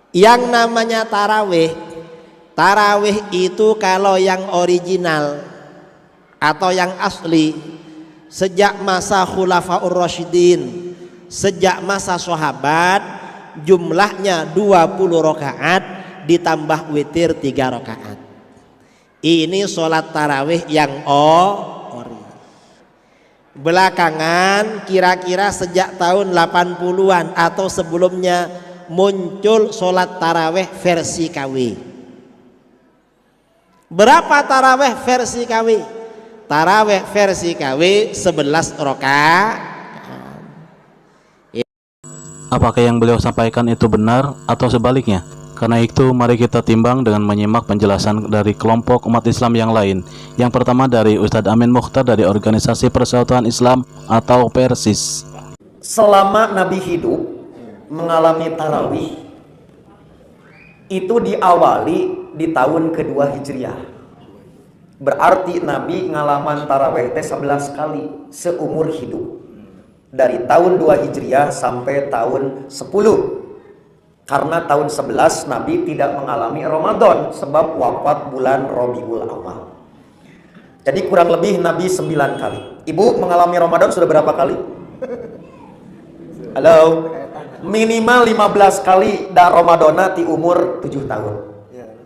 Yang namanya tarawih, tarawih itu kalau yang original atau yang asli sejak masa Khulafaur Rasyidin, sejak masa sahabat, jumlahnya 20 rakaat ditambah witir 3 rakaat. Ini sholat tarawih yang ori. Belakangan kira-kira sejak tahun 80-an atau sebelumnya muncul sholat tarawih versi KW. Berapa tarawih versi KW? Tarawih versi KW 11 rakaat. Apakah yang beliau sampaikan itu benar atau sebaliknya? Karena itu mari kita timbang dengan menyimak penjelasan dari kelompok umat Islam yang lain. Yang pertama dari Ustadz Amin Mukhtar dari Organisasi Persaudaraan Islam atau Persis. Selama Nabi hidup mengalami tarawih itu diawali di tahun kedua Hijriah. Berarti Nabi ngalaman tarawih 11 kali seumur hidup. Dari tahun 2 Hijriah sampai tahun 10. Karena tahun 11 Nabi tidak mengalami Ramadan sebab wafat bulan Rabiul Awal. Jadi kurang lebih Nabi 9 kali. Ibu mengalami Ramadan sudah berapa kali? Halo? Minimal 15 kali da Ramadana di umur 7 tahun.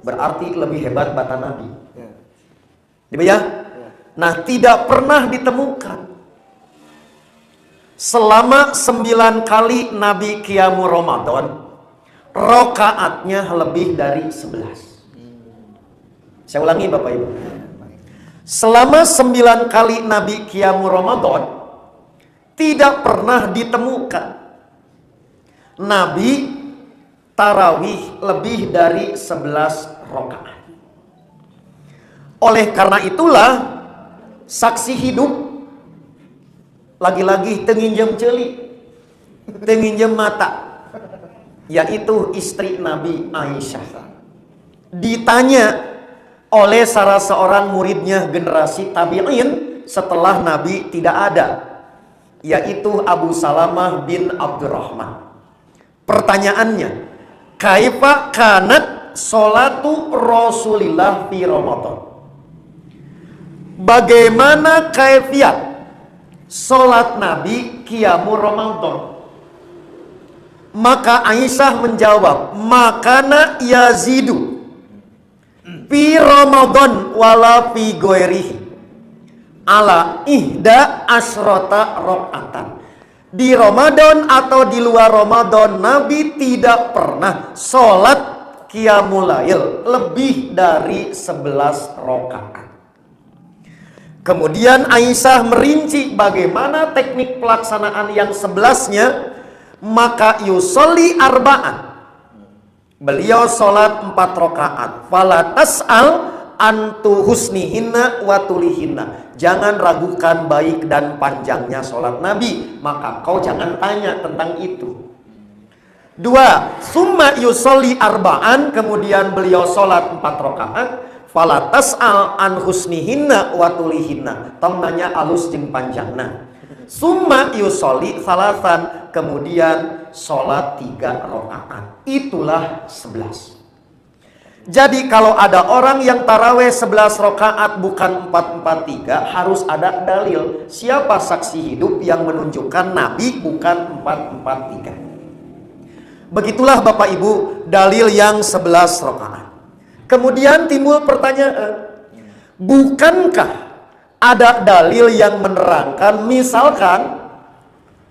Berarti lebih hebat bata Nabi. Ibu ya? Nah, tidak pernah ditemukan selama 9 kali Nabi Qiyamul Ramadan rokaatnya lebih dari 11. Saya ulangi Bapak Ibu. Selama 9 kali Nabi Qiyamul Ramadan tidak pernah ditemukan Nabi tarawih lebih dari 11 rakaat. Oleh karena itulah saksi hidup lagi-lagi tenginjem celi, tenginjem mata, yaitu istri Nabi Aisyah. Ditanya oleh salah seorang muridnya generasi tabi'in setelah Nabi tidak ada, yaitu Abu Salamah bin Abdurrahman. Pertanyaannya, kaifa kanat sholatu Rasulillah fi Ramadan? Bagaimana kaifiat sholat Nabi Qiyamul Ramadan? Maka Aisyah menjawab, makana yazidu fi Ramadan wala fi ghairihi ala ihda asrota rakaatan. Di Ramadan atau di luar Ramadan Nabi tidak pernah sholat Qiyamul Lail lebih dari 11 rakaat. Kemudian Aisyah merinci bagaimana teknik pelaksanaan yang 11-nya. Maka yusolli arba'an, beliau sholat 4 rakaat. Fala tas'al antu husnihinna wa tulihinna, jangan ragukan baik dan panjangnya sholat Nabi, maka kau jangan tanya tentang itu. 2. Summa yusolli arba'an, kemudian beliau sholat 4 rakaat. Fala tas'al an husnihinna wa tulihinna, tong nanya alus jeung panjangna. Summa yusolli salasan, kemudian sholat 3 rakaat. Itulah 11. Jadi kalau ada orang yang taraweh 11 rakaat bukan 4-4-3, harus ada dalil. Siapa saksi hidup yang menunjukkan Nabi bukan 4-4-3? Begitulah Bapak Ibu dalil yang 11 rakaat. Kemudian timbul pertanyaan, bukankah ada dalil yang menerangkan misalkan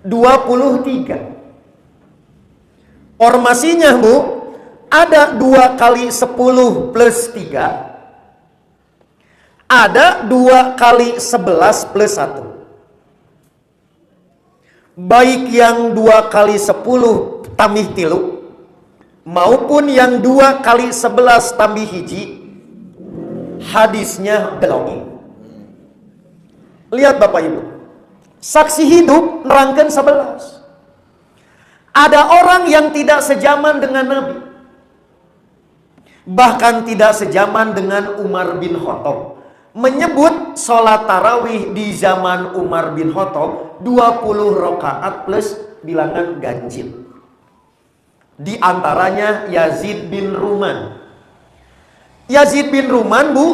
23? Formasinya Bu, ada 2 kali 10 plus 3, ada 2 kali 11 plus 1. Baik yang 2 kali 10 tambah tilu maupun yang 2 kali 11 tambah hiji, hadisnya belonging. Lihat Bapak Ibu, saksi hidup nerangkan 11. Ada orang yang tidak sejaman dengan Nabi, bahkan tidak sejaman dengan Umar bin Khattab, menyebut sholat tarawih di zaman Umar bin Khattab 20 rakaat plus bilangan ganjil. Di antaranya Yazid bin Ruman. Yazid bin Ruman, Bu,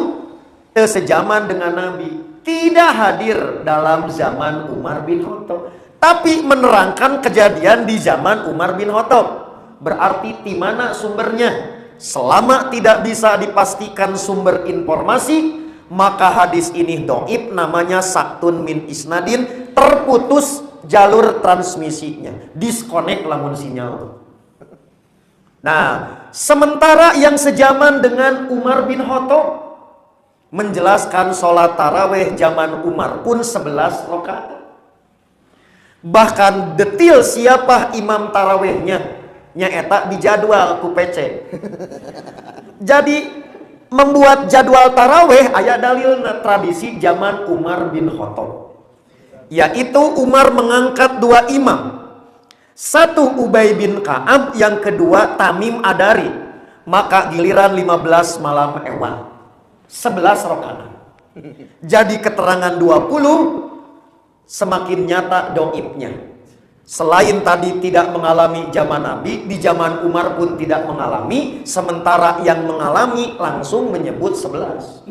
sejaman dengan Nabi, tidak hadir dalam zaman Umar bin Khattab, tapi menerangkan kejadian di zaman Umar bin Khattab. Berarti di mana sumbernya? Selama tidak bisa dipastikan sumber informasi, maka hadis ini dhaif, namanya saktun min isnadin, terputus jalur transmisinya, disconnect lamun sinyal. Nah, sementara yang sejaman dengan Umar bin Khattab menjelaskan sholat taraweh zaman Umar pun 11 rakaat. Bahkan detil siapa imam tarawehnya nyaeta dijadwal ku PC. Jadi membuat jadwal taraweh aya dalilna tradisi zaman Umar bin Khattab, yaitu Umar mengangkat 2 imam. Satu Ubay bin Ka'ab, yang kedua Tamim Adari. Maka giliran 15 malam ewan 11 rakaat. Jadi keterangan 20 semakin nyata doibnya. Selain tadi tidak mengalami zaman Nabi, di zaman Umar pun tidak mengalami. Sementara yang mengalami langsung menyebut 11.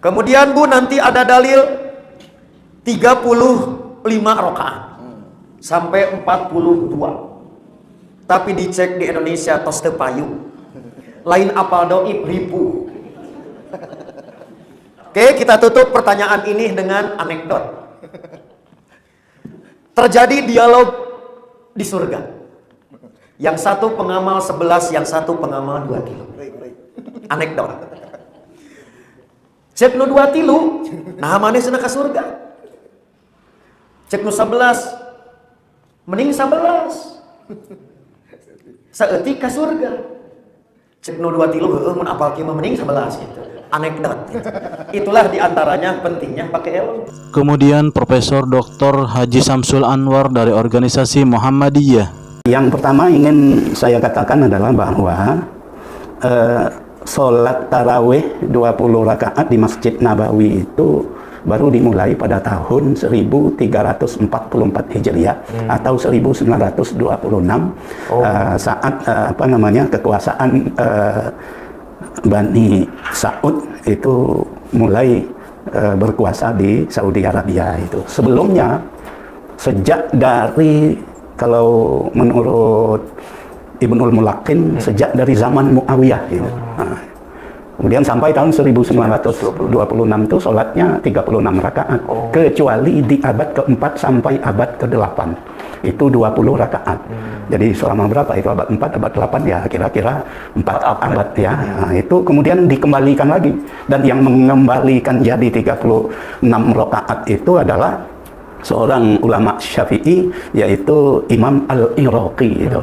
Kemudian, Bu, nanti ada dalil 35 rakaat sampai 42. Tapi dicek di Indonesia tos teu payu. Lain apal doib ribu. Oke, kita tutup pertanyaan ini dengan anekdot. Terjadi dialog di surga. Yang satu pengamal 11, yang satu pengamal 2 kilo. Anekdot. Cek nu 2 tilu, nah maneh cenah ka surga. Cek nu 11, mending 11. Saeutik ka surga. Cek nu 2 tilu heueuh mun apal kieu mending 11 gitu. Anekdot. Itulah diantaranya pentingnya pakai ilmu. Kemudian Profesor Dr. Haji Samsul Anwar dari organisasi Muhammadiyah. Yang pertama ingin saya katakan adalah bahwa sholat tarawih 20 rakaat di Masjid Nabawi itu baru dimulai pada tahun 1344 Hijriah atau 1926 saat kekuasaan Bani Saud itu mulai berkuasa di Saudi Arabia itu. Sebelumnya, sejak dari, kalau menurut Ibnul Mulakin, sejak dari zaman Muawiyah gitu. Nah, kemudian sampai tahun 1926 itu sholatnya 36 rakaat, kecuali di abad keempat sampai abad ke-8 itu 20 rakaat. Jadi selama berapa itu, abad 4, abad 8 ya, kira-kira 4 abad ya. Nah, itu kemudian dikembalikan lagi, dan yang mengembalikan jadi 36 rakaat itu adalah seorang ulama Syafi'i, yaitu Imam Al-Iraqi itu.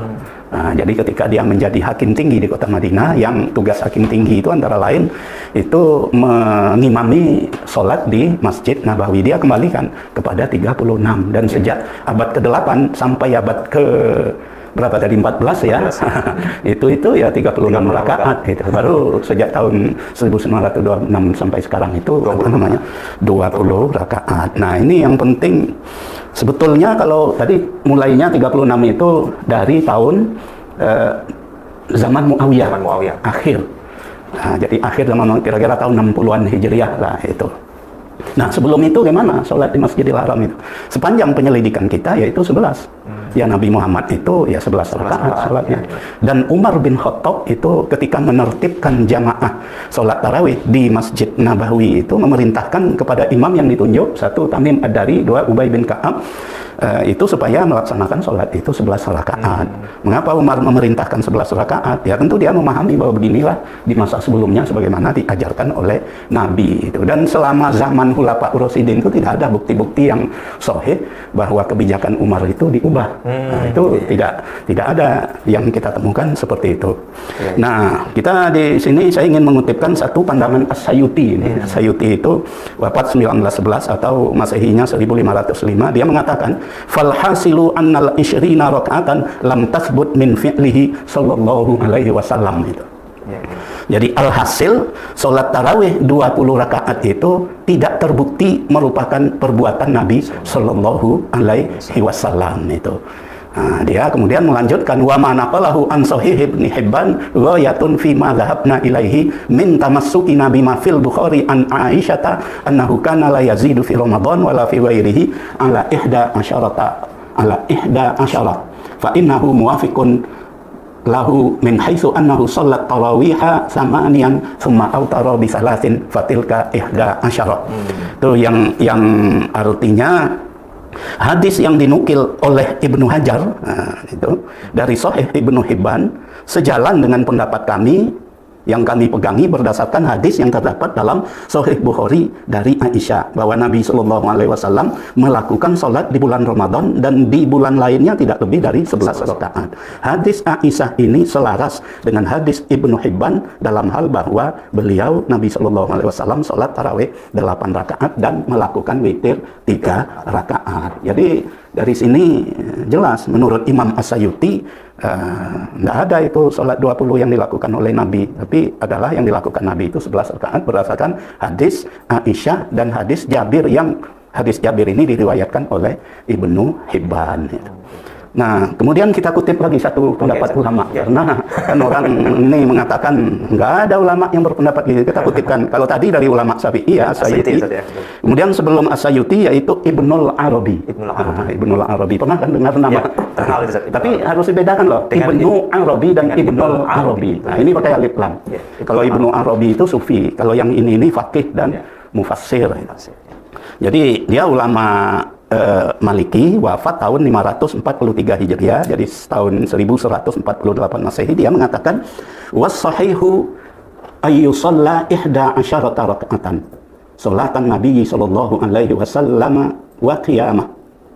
Nah, jadi ketika dia menjadi hakim tinggi di kota Madinah, yang tugas hakim tinggi itu antara lain itu mengimami sholat di Masjid Nabawi, dia kembalikan kepada 36. Dan sejak abad ke-8 sampai abad ke berapa tadi, 14 ya, itu ya 36 rakaat itu. Baru sejak tahun 1926 sampai sekarang itu 20 rakaat. Nah, ini yang penting. Sebetulnya kalau tadi mulainya 36 itu dari tahun zaman Muawiyah, akhir. Nah, jadi akhir zaman, kira-kira tahun 60-an Hijriah lah itu. Nah, sebelum itu gimana sholat di Masjidil Haram itu? Sepanjang penyelidikan kita yaitu 11. Ya, Nabi Muhammad itu ya 11 rakaat sholatnya. Dan Umar bin Khattab itu ketika menertibkan jamaah sholat tarawih di Masjid Nabawi itu memerintahkan kepada imam yang ditunjuk, 1 Tamim Ad-Dari, 2 Ubay bin Ka'ab, itu supaya melaksanakan sholat itu 11 rakaat. Mengapa Umar memerintahkan 11 rakaat? Ya tentu dia memahami bahwa beginilah di masa sebelumnya sebagaimana diajarkan oleh Nabi itu. Dan selama zaman Khulafa Rasyidin itu tidak ada bukti-bukti yang sahih bahwa kebijakan Umar itu diubah. Nah, itu tidak ada yang kita temukan seperti itu. Nah, kita di sini saya ingin mengutipkan satu pandangan As-Sayuti ini. As-Sayuti itu wafat 1911 atau Masehinya 1505. Dia mengatakan, "Fal hasilu annal isyrina raka'atan lam tasbut min fi'lihi sallallahu alaihi wasallam." itu. Jadi alhasil sholat tarawih 20 rakaat itu tidak terbukti merupakan perbuatan Nabi Sallallahu Alaihi Wasallam itu. Nah, dia kemudian melanjutkan wa ma naqalahu an sahih ibn Hibban ghayatun fi ma dhahabna ilaihi min tamassukina bima fil Bukhari an Aisyata annahu kana la yazidu fi Ramadan wala fi ghairihi ala ihda asyara fa innahu muwafiqun lahu min haitsu annahu sallat tarawiha samanian thumma autara bi salasin fatilka ihda asyara. Itu yang artinya hadis yang dinukil oleh Ibnu Hajar itu dari Sahih Ibnu Hibban sejalan dengan pendapat kami yang kami pegangi berdasarkan hadis yang terdapat dalam Sahih Bukhari dari Aisyah bahwa Nabi Shallallahu Alaihi Wasallam melakukan sholat di bulan Ramadan dan di bulan lainnya tidak lebih dari 11 rakaat. Hadis Aisyah ini selaras dengan hadis Ibnu Hibban dalam hal bahwa beliau Nabi Shallallahu Alaihi Wasallam sholat tarawih 8 rakaat dan melakukan witir 3 rakaat. Jadi dari sini jelas menurut Imam As-Sayuti tidak ada itu sholat 20 yang dilakukan oleh Nabi, tapi adalah yang dilakukan Nabi itu 11 rakaat berdasarkan hadis Aisyah dan hadis Jabir, yang hadis Jabir ini diriwayatkan oleh Ibnu Hibban. Nah, kemudian kita kutip lagi satu pendapat ulama, karena kan orang ini mengatakan nggak ada ulama yang berpendapat gitu. Kita kutipkan, kalau tadi dari ulama Syafi'i ya As-Sayuti, kemudian sebelum As-Sayuti yaitu Ibnul Arabi. Ibnul Arabi, pernah kan dengar nama? Tapi harus dibedakan loh, Ibnu Arabi dan Ibnul Arabi. Nah, ini pakai alif lam. Kalau Ibnu Arabi itu sufi, kalau yang ini faqih dan mufassir. Jadi dia ulama Maliki, wafat tahun 543 Hijriah, jadi tahun 1148 Masehi. Dia mengatakan was-sahihu ayyusalla ihda asyarata raka'atan salatan Nabi sallallahu alaihi wasallam wa qiyamah.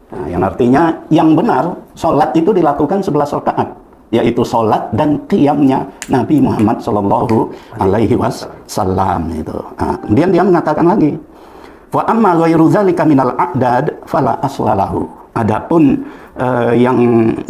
Nah, yang artinya yang benar salat itu dilakukan 11 rakaat, yaitu salat dan qiyamnya Nabi Muhammad sallallahu alaihi wasallam itu. Nah, kemudian dia mengatakan lagi wa amma ghairu dzalika minal a'dad fala aslalahu. Adapun yang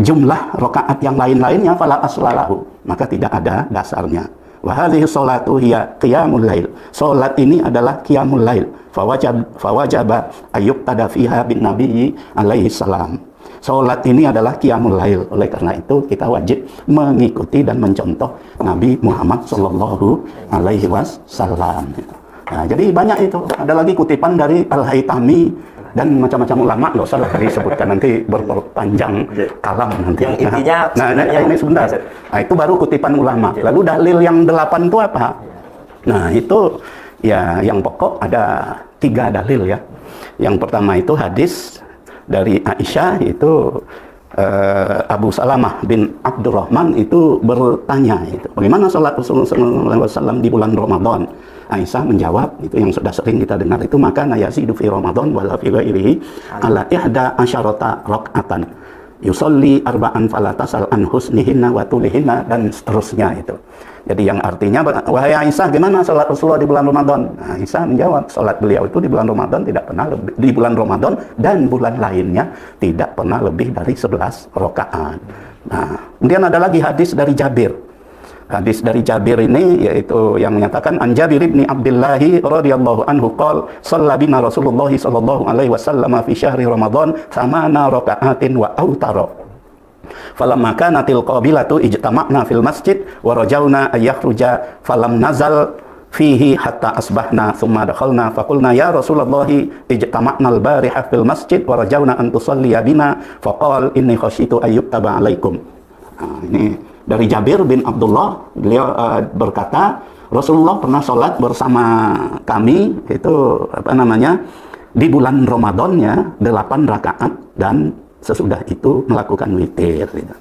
jumlah rakaat yang lain-lainnya fala aslalahu, maka tidak ada dasarnya. Wa hadhihi sholatu hiya qiyamul lail. Salat ini adalah qiyamul lail. Fawajaba ayyuqtada fiha bin nabiyyi alaihi salam. Salat ini adalah qiyamul lail. Oleh karena itu kita wajib mengikuti dan mencontoh Nabi Muhammad sallallahu alaihi wasallam. Nah, jadi banyak itu. Ada lagi kutipan dari Al-Haytami dan macam-macam ulama, nggak usah lah disebutkan, nanti berpanjang kalam nanti. Yang intinya, ini sebentar. Nah, itu baru kutipan ulama. Lalu dalil yang 8 itu apa? Nah, itu ya yang pokok ada 3 dalil ya. Yang pertama itu hadis dari Aisyah, itu Abu Salamah bin Abdurrahman itu bertanya itu, bagaimana salat Rasulullah SAW di bulan Ramadan? Aisyah menjawab, itu yang sudah sering kita dengar itu, maka yazidu fi Ramadan wala fi ghairihi ala ihda asyarata raka'atan yusolli arba'an fala tasal an husnihinna wa tulihinna, dan seterusnya itu. Jadi yang artinya, wahai Aisyah, gimana salat Rasulullah di bulan Ramadan? Nah, Aisyah menjawab, salat beliau itu di bulan Ramadan tidak pernah lebih, di bulan Ramadan dan bulan lainnya tidak pernah lebih dari 11 rakaat. Nah, kemudian ada lagi hadis dari Jabir. Hadis dari Jabir ini yaitu yang menyatakan an Jabir bin Abdullah radhiyallahu anhu qala shalla bina Rasulullah sallallahu alaihi wasallam fi syahri Ramadan 8 raka'atin wa autara. Falamma kanatil qabilatu ijtama'na fil masjid wa rajawna ayakhruja falam nazal fihi hatta asbahna thumma dakhalna faqulna ya Rasulullah ijtama'na al-bariha fil masjid wa rajawna an tusalliya bina faqala inni khasyitu ayyuktaba alaikum. Nah, ini dari Jabir bin Abdullah, beliau berkata Rasulullah pernah sholat bersama kami itu di bulan Ramadannya 8 rakaat dan sesudah itu melakukan witir gitu.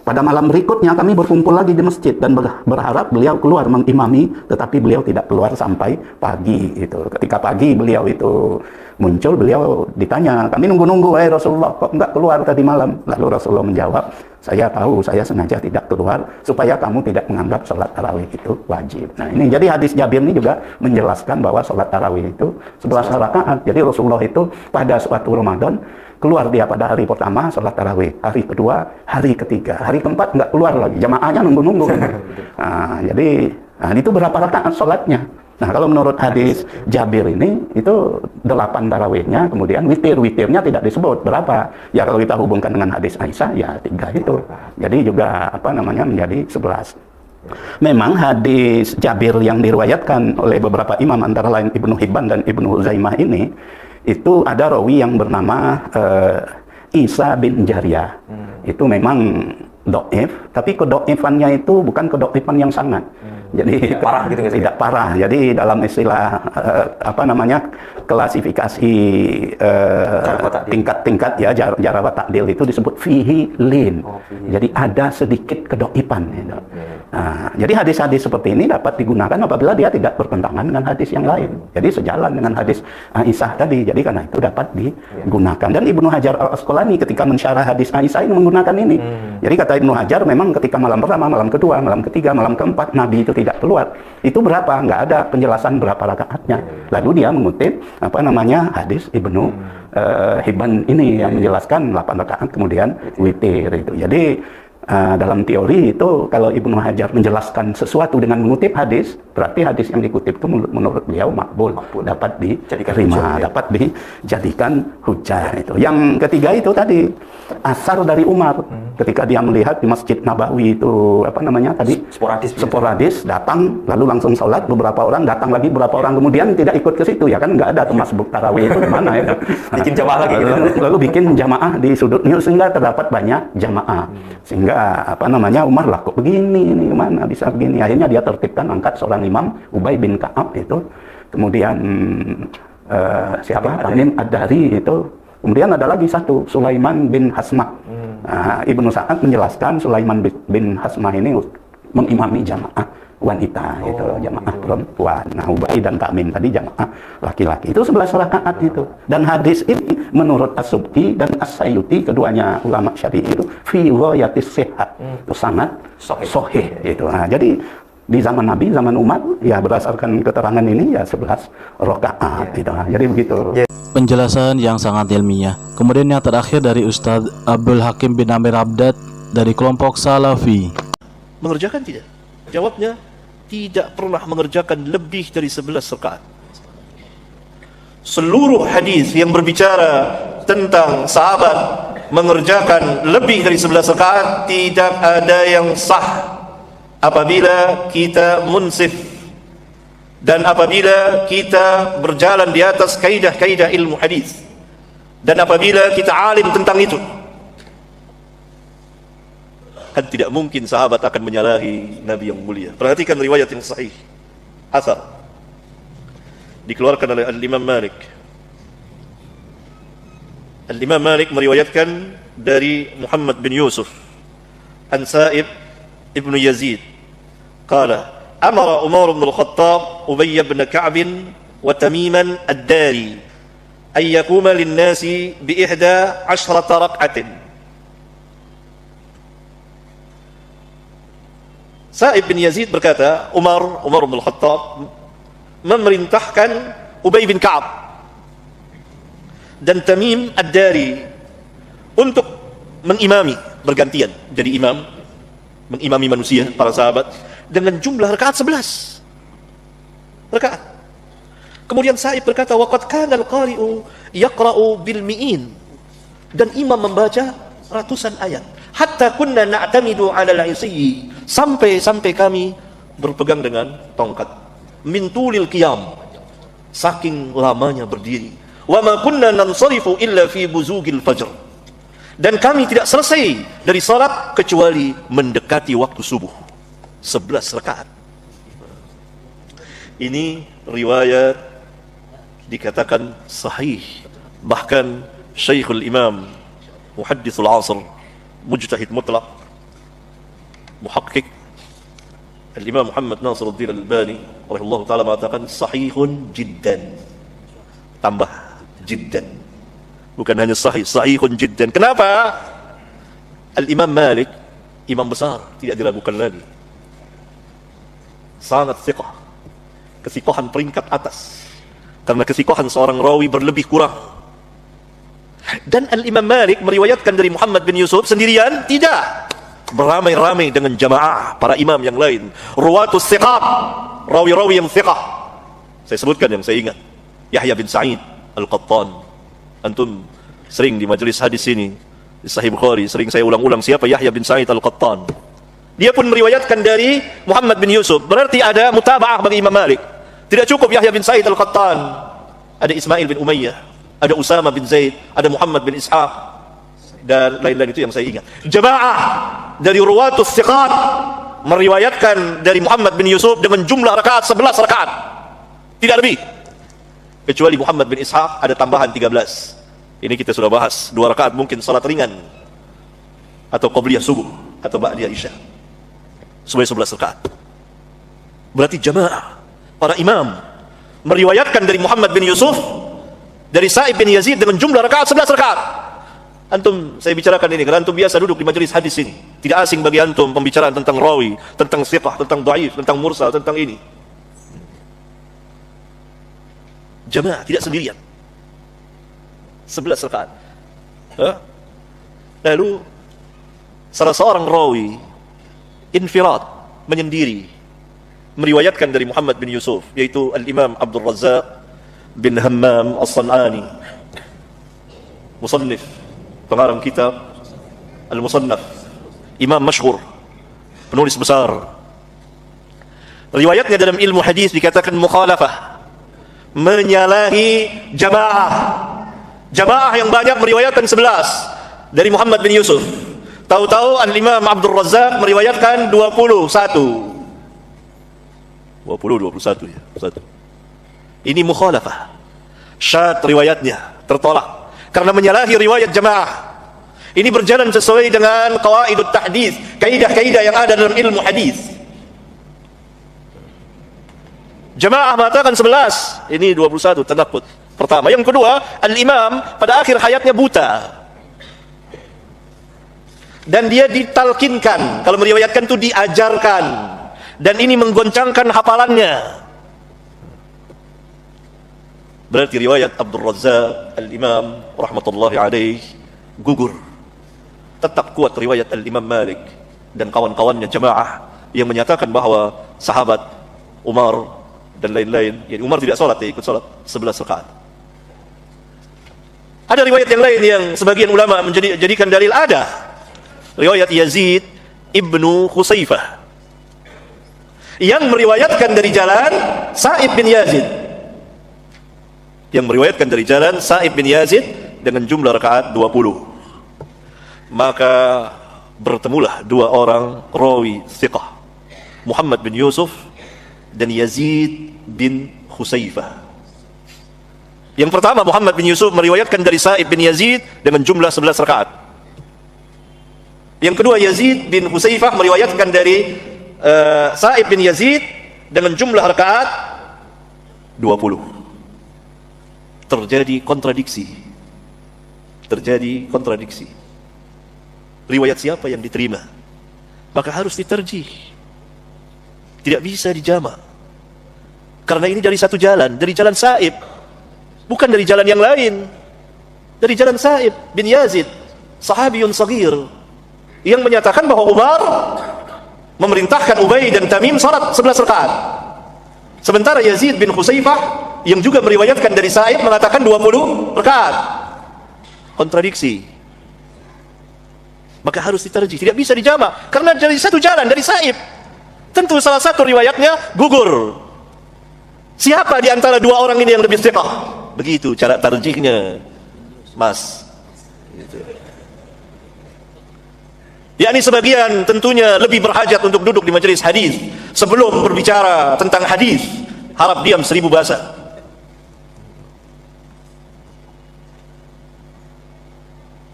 Pada malam berikutnya kami berkumpul lagi di masjid dan berharap beliau keluar mengimami, tetapi beliau tidak keluar sampai pagi itu. Ketika pagi beliau itu muncul, beliau ditanya, kami nunggu-nunggu, Rasulullah kok enggak keluar tadi malam? Lalu Rasulullah menjawab, saya tahu, saya sengaja tidak keluar supaya kamu tidak menganggap sholat tarawih itu wajib. Nah, ini jadi hadis Jabir ini juga menjelaskan bahwa sholat tarawih itu 11 rakaat. Jadi Rasulullah itu pada suatu Ramadan keluar dia pada hari pertama sholat tarawih, hari kedua, hari ketiga, hari keempat nggak keluar lagi, jamaahnya nunggu-nunggu. Nah, jadi itu berapa rakaat sholatnya? Nah, kalau menurut hadis Jabir ini, itu 8 tarawihnya, kemudian witirnya tidak disebut berapa. Ya kalau kita hubungkan dengan hadis Aisyah, ya 3 itu. Jadi juga menjadi 11. Memang hadis Jabir yang diriwayatkan oleh beberapa imam antara lain Ibnu Hibban dan Ibnu Huzaimah ini, itu ada rawi yang bernama Isa bin Jariyah. Itu memang dhaif, tapi kedoifannya itu bukan kedoifan yang sangat. Jadi tidak parah gitu, tidak parah. Jadi dalam istilah klasifikasi tingkat-tingkat ya jarabat takdil itu disebut fihi lin. Jadi ada sedikit kedoifan. Gitu. Nah, jadi hadis-hadis seperti ini dapat digunakan apabila dia tidak bertentangan dengan hadis yang lain. Jadi sejalan dengan hadis Aisyah tadi. Jadi karena itu dapat digunakan. Dan Ibnu Hajar Al-Asqalani ketika mensyarah hadis Aisyah ini menggunakan ini. Jadi kata Ibnu Hajar, memang ketika malam pertama, malam kedua, malam ketiga, malam keempat Nabi itu tidak keluar. Itu berapa? Nggak ada penjelasan berapa rakaatnya. Lalu dia mengutip hadis Ibnu Hibban ini yang menjelaskan 8 rakaat kemudian witir itu. Jadi dalam teori itu kalau Ibnu Hajar menjelaskan sesuatu dengan mengutip hadis, berarti hadis yang dikutip itu menurut beliau makbul, dapat diterima, dapat dijadikan hujah itu. Yang ketiga itu tadi asar dari Umar ketika dia melihat di Masjid Nabawi itu sporadis datang lalu langsung sholat, beberapa orang datang lagi, beberapa orang kemudian tidak ikut ke situ, ya kan nggak ada termasuk tarawih itu mana ya. Bikin jamaah lagi gitu. Lalu bikin jamaah di sudutnya sehingga terdapat banyak jamaah. Sehingga Umar lah kok begini, ini mana bisa begini. Akhirnya dia tertibkan angkat seorang imam, Ubay bin Ka'ab itu. Kemudian Tamim Ad-Dari itu. Kemudian ada lagi satu, Sulaiman bin Hasmah. Ibnu Sa'ad menjelaskan Sulaiman bin Hasmah ini mengimami jamaah wanita, itu jamaah perempuan. Nah, Ubay dan Tamim tadi jamaah laki-laki. Itu 11 rakaat itu. Dan hadis ini menurut As-Subki dan As-Sayyuti, keduanya ulama Syafi'i itu fi ghayatis sihhat. Itu sangat sahih itu. Nah, jadi di zaman Nabi, zaman Umar, ya berdasarkan keterangan ini ya 11 rakaat gitu. Nah, jadi begitu. Penjelasan yang sangat ilmiah. Kemudian yang terakhir dari Ustadz Abdul Hakim bin Amir Abdad dari kelompok Salafi. Mengerjakan tidak? Jawabnya, tidak pernah mengerjakan lebih dari 11 rakaat. Seluruh hadis yang berbicara tentang sahabat mengerjakan lebih dari 11 rakaat tidak ada yang sah apabila kita munsif dan apabila kita berjalan di atas kaidah-kaidah ilmu hadis dan apabila kita alim tentang itu. Kan tidak mungkin sahabat akan menyalahi Nabi yang mulia. Perhatikan riwayat yang sahih, asar dikeluarkan oleh Al-Imam Malik. Al-Imam Malik meriwayatkan dari Muhammad bin Yusuf an Sa'ib ibn Yazid qala amara Umar bin Al-Khattab Ubay bin Ka'b wa Tamiman Ad-Dari an yakuma lin-nasi bi 11 rak'atin. Sa'ib bin Yazid berkata, Umar bin Khattab memerintahkan Ubay bin Ka'ab dan Tamim Ad-Dari untuk mengimami, bergantian jadi imam, mengimami manusia, para sahabat, dengan jumlah rakaat 11 rakaat. Kemudian Sa'ib berkata, waqad kana al-qari'u yaqra'u bil mi'in, dan imam membaca ratusan ayat. Hatta kunna na'tamidu 'ala al-'isyi, sampai kami berpegang dengan tongkat. Min tulil qiyam, saking lamanya berdiri. Wa ma kunna nansarifu illa fi buzugil fajr, dan kami tidak selesai dari salat kecuali mendekati waktu subuh. 11 rakaat. Ini riwayat dikatakan sahih. Bahkan Syekhul Imam Muhadditsul Asr, mujtahid mutlaq, muhakkik Al-Imam Muhammad Nasiruddin Al-Albani rahimahullah ta'ala mengatakan sahihun jiddan. Tambah jiddan, bukan hanya sahih, sahihun jiddan. Kenapa? Al-Imam Malik, imam besar, tidak diragukan lagi, sangat thiqah, kesikohan peringkat atas. Karena kesikohan seorang rawi berlebih kurang. Dan Al-Imam Malik meriwayatkan dari Muhammad bin Yusuf sendirian? Tidak, beramai-ramai dengan jamaah para imam yang lain. Ruwatus thiqat, rawi-rawi yang thiqah, Saya sebutkan yang saya ingat. Yahya bin Sa'id Al-Qattan. Antum sering di majelis hadis ini, di Sahih Bukhari, sering saya ulang-ulang siapa Yahya bin Sa'id Al-Qattan. Dia pun meriwayatkan dari Muhammad bin Yusuf. Berarti ada mutaba'ah bagi Imam Malik. Tidak cukup Yahya bin Sa'id Al-Qattan. Ada Ismail bin Umayyah, ada Usama bin Zaid, ada Muhammad bin Ishaq, dan lain-lain. Itu yang saya ingat. Jama'ah dari ruwatus thiqat meriwayatkan dari Muhammad bin Yusuf dengan jumlah rakaat 11 rakaat. Tidak lebih. Kecuali Muhammad bin Ishaq ada tambahan 13. Ini kita sudah bahas. 2 rakaat mungkin salat ringan, atau qabliyah subuh, atau ba'diyah isya. Sebanyak 11 rakaat. Berarti jamaah, para imam meriwayatkan dari Muhammad bin Yusuf, dari Sa'ib bin Yazid dengan jumlah rakaat 11 rakaat. Antum, saya bicarakan ini karena antum biasa duduk di majelis hadis ini. Tidak asing bagi antum pembicaraan tentang rawi, tentang thiqah, tentang dhaif, tentang mursal, tentang ini. Jamaah, tidak sendirian. 11 rakaat. Lalu salah seorang rawi infirad, menyendiri, meriwayatkan dari Muhammad bin Yusuf, yaitu Al-Imam Abdul Razzaq bin Hammam As-San'ani, musannif, pengarang kitab Al-Musannaf, imam masyhur, penulis besar. Riwayatnya dalam ilmu hadis dikatakan mukhalafah, menyalahi jamaah. Jamaah yang banyak meriwayatkan 11 dari Muhammad bin Yusuf. Tahu-tahu Al-Imam Abdul Razzaq meriwayatkan 21 ya, 1. Ini mukhalafah, syad riwayatnya, tertolak karena menyalahi riwayat jamaah. Ini berjalan sesuai dengan qawaidut tahdits, kaidah-kaidah yang ada dalam ilmu hadis. Jamaah mengatakan 11, ini 21, tanaqud. Pertama. Yang kedua, al-imam pada akhir hayatnya buta, dan dia ditalkinkan, kalau meriwayatkan itu diajarkan, dan ini menggoncangkan hafalannya. Berarti riwayat Abdul Razzaq al-Imam rahmatullahi alaih gugur. Tetap kuat riwayat al-Imam Malik dan kawan-kawannya jamaah yang menyatakan bahwa sahabat Umar dan lain-lain, yani Umar tidak sholat, dia ikut sholat 11 rakaat. Ada riwayat yang lain yang sebagian ulama menjadikan dalil, ada riwayat Yazid ibnu Khusaifah yang meriwayatkan dari jalan Sa'ib bin Yazid, dengan jumlah rakaat 20. Maka bertemulah 2 orang rawi thiqah, Muhammad bin Yusuf dan Yazid bin Khusaifah. Yang pertama, Muhammad bin Yusuf meriwayatkan dari Sa'ib bin Yazid dengan jumlah 11 rakaat. Yang kedua, Yazid bin Khusaifah meriwayatkan dari Sa'ib bin Yazid dengan jumlah rakaat 20. Terjadi kontradiksi. Riwayat siapa yang diterima? Maka harus diterjih. Tidak bisa dijamak. Karena ini dari satu jalan, dari jalan Sa'ib, bukan dari jalan yang lain. Dari jalan Sa'ib bin Yazid, sahabiyun saghir, yang menyatakan bahwa Umar memerintahkan Ubay dan Tamim salat 11 rakaat. Sementara Yazid bin Khusaifah yang juga meriwayatkan dari Sa'ib mengatakan 20 rakaat. Kontradiksi. Maka harus diterjih, tidak bisa dijamak karena dari satu jalan, dari Sa'ib. Tentu salah satu riwayatnya gugur. Siapa di antara 2 orang ini yang lebih thiqah? Begitu cara tarjihnya, Mas. Gitu. Yakni sebagian tentunya lebih berhajat untuk duduk di majelis hadis sebelum berbicara tentang hadis, harap diam 1000 bahasa.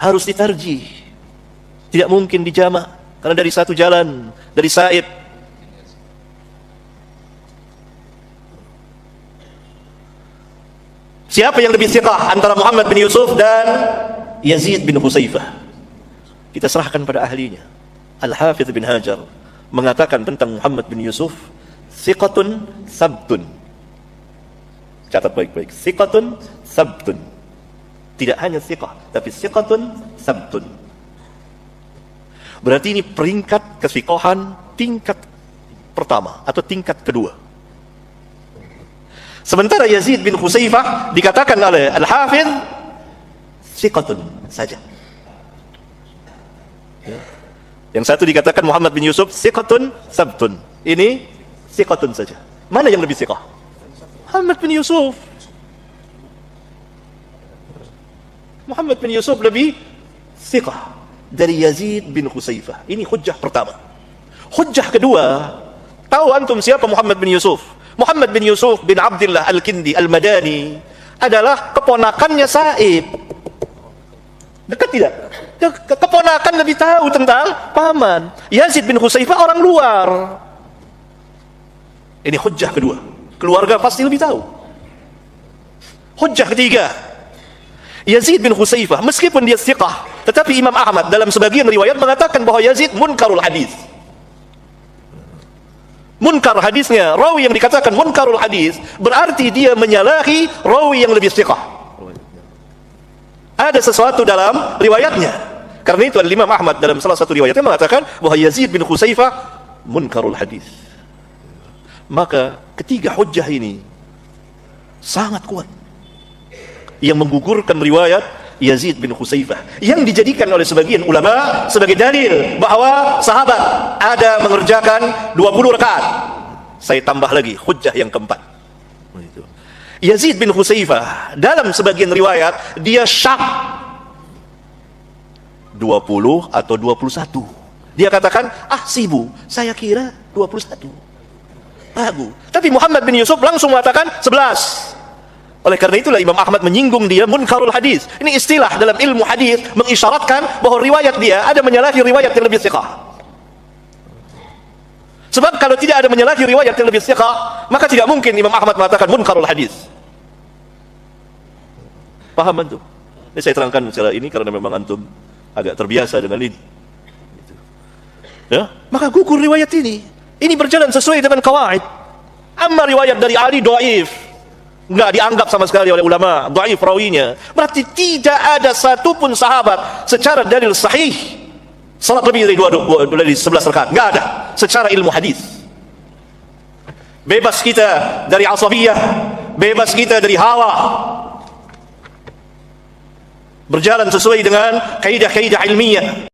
Harus ditarjih, tidak mungkin dijamak karena dari satu jalan, dari Sa'ib. Siapa yang lebih thiqah antara Muhammad bin Yusuf dan Yazid bin Khusaifah? Kita serahkan pada ahlinya. Al-Hafidh bin Hajar mengatakan tentang Muhammad bin Yusuf, thiqatun sabtun. Catat baik-baik, thiqatun sabtun. Tidak hanya thiqah, tapi thiqatun sabtun. Berarti ini peringkat kethiqahan tingkat pertama atau tingkat kedua. Sementara Yazid bin Khusaifah dikatakan oleh Al-Hafidh thiqatun saja. Yang satu dikatakan Muhammad bin Yusuf thiqatun sabtun. Ini thiqatun saja. Mana yang lebih thiqah? Muhammad bin Yusuf. Muhammad bin Yusuf lebih thiqah dari Yazid bin Khusaifah. Ini hujjah pertama. Hujjah kedua, tahu antum siapa Muhammad bin Yusuf? Muhammad bin Yusuf bin Abdullah Al-Kindi Al-Madani adalah keponakannya Sa'ib. Dekat tidak? Keponakan lebih tahu tentang paman. Yazid bin Khusaifah orang luar. Ini hujjah kedua. Keluarga pasti lebih tahu. Hujjah ketiga, Yazid bin Khusaifah meskipun dia thiqah, tetapi Imam Ahmad dalam sebagian riwayat mengatakan bahwa Yazid munkarul hadis. Munkar hadisnya, rawi yang dikatakan munkarul hadis berarti dia menyalahi rawi yang lebih thiqah. Ada sesuatu dalam riwayatnya. Karena itu Imam Ahmad dalam salah satu riwayatnya mengatakan bahwa Yazid bin Khusaifah munkarul hadis. Maka ketiga hujjah ini sangat kuat yang menggugurkan riwayat Yazid bin Khusaifah yang dijadikan oleh sebagian ulama sebagai dalil bahwa sahabat ada mengerjakan 20 rakaat. Saya tambah lagi hujjah yang keempat. Yazid bin Khusaifah dalam sebagian riwayat dia syak 20 atau 21. Dia katakan, sibu, saya kira 21. Ragu. Tapi Muhammad bin Yusuf langsung mengatakan 11. Oleh karena itulah Imam Ahmad menyinggung dia munkarul hadis. Ini istilah dalam ilmu hadis mengisyaratkan bahwa riwayat dia ada menyalahi riwayat yang lebih thiqah. Sebab kalau tidak ada menyalahi riwayat yang lebih thiqah, maka tidak mungkin Imam Ahmad mengatakan munkarul hadis. Paham antum? Ini saya terangkan secara ini karena memang antum agak terbiasa dengan ini. Ya, maka gugur riwayat ini. Ini berjalan sesuai dengan kawaid. Amma riwayat dari Ali dhaif, enggak dianggap sama sekali oleh ulama, dhaif rawinya. Berarti tidak ada satupun sahabat secara dalil sahih salat lebih dari 11 rakaat. Enggak ada secara ilmu hadis. Bebas kita dari asabiyah, bebas kita dari hawa. Berjalan sesuai dengan kaidah-kaidah ilmiah.